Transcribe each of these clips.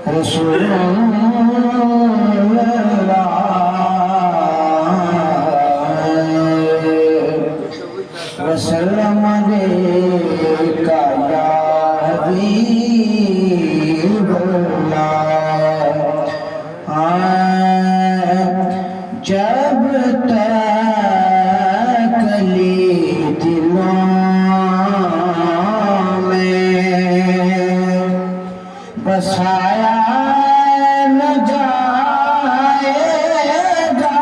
رسول اللہ وسلم علیکہ یا حبیب اللہ جب تک لی دلوں بسایا نہ جائے گا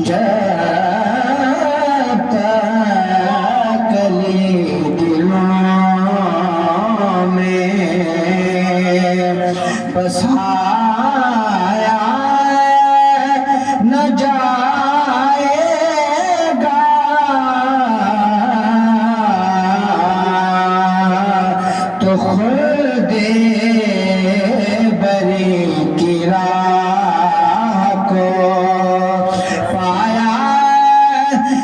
جب تک لی دلوں میں بسایا نہ جائے خود بری کی راہ کو پایا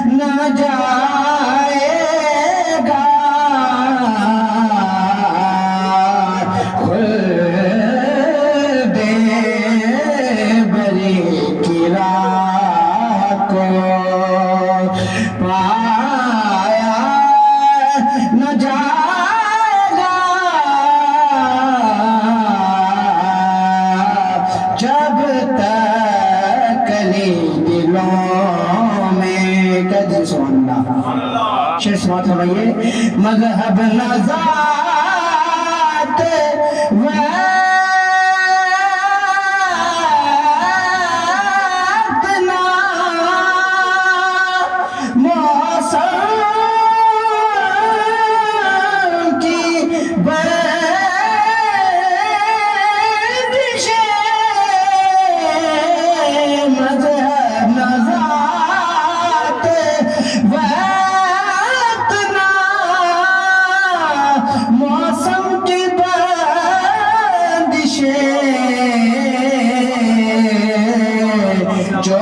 نہ جائے گا خود بری کی راہ کو پایا نہ جائے جب تک لی دلوں میں کہتے سبحان اللہ شیر سماعت فرمائیے مذہب نزات ویتنا موسم کی موسم کی بندشیں جو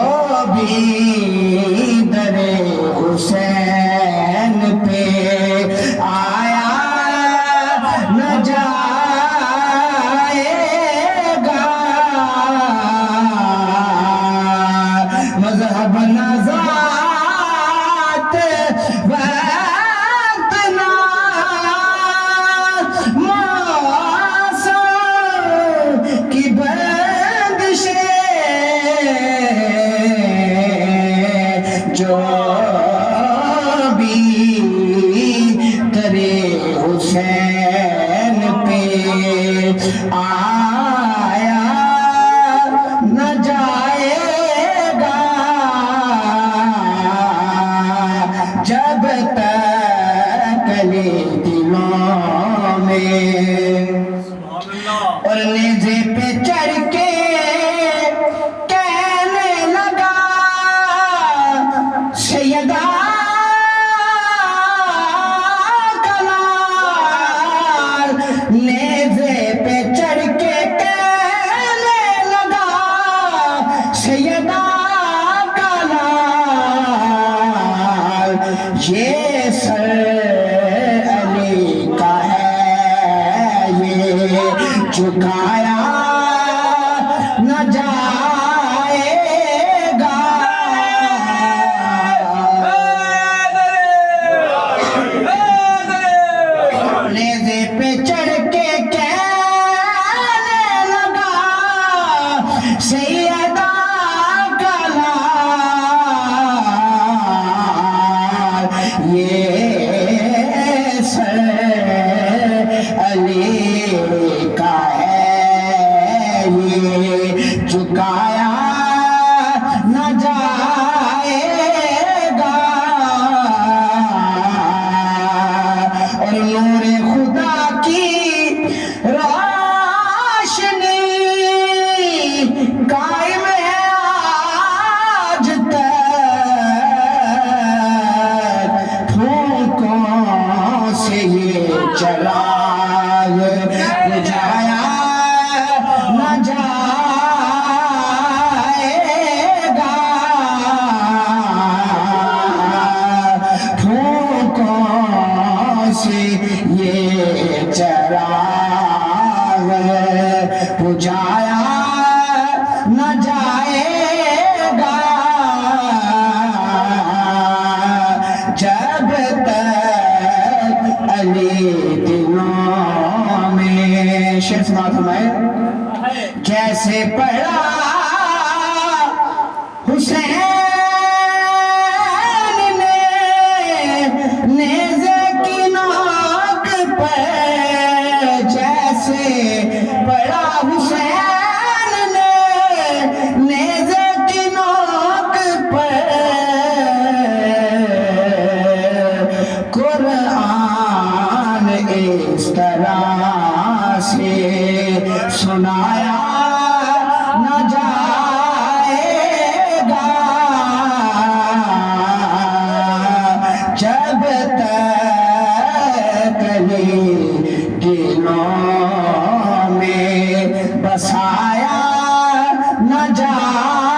بھی در حسین پہ آیا نہ جائے گا مذہب نزات ویتنا موسم کی بندشیں جو بھی تیرے حسین پہ آیا نہ جائے گا جب تک لی دلوں میں اور نیزے پہ چڑھ کے کہنے لگا سیدہ کلال نیزے پہ چڑھ کے کہنے لگا سیدہ کلال یہ سر علی کا ہے یہ جھکایا نہ جائے گا نیزے پہ چڑھ کے کہنے لگا سیدہ کلال یہ سر علی کا ہے یہ جھکایا نہ جائے گا اور نور خدا کی روشنی قائم ہے آج تک پھونکوں سے یہ چراغ بجھایا نہ جائے گا کو سے یہ چراغ بجھایا نہ جائے گا جب تک علی دلوں میں. شیخ سماعت فرمائے کیسے پڑا حسین نے نیزے کی نوک پر، جیسے پڑا حسین نے نیزے کی نوک پر، قرآن اس طرح سے سنایا نہ جائے گا جب تک دلوں میں بسایا نہ جائے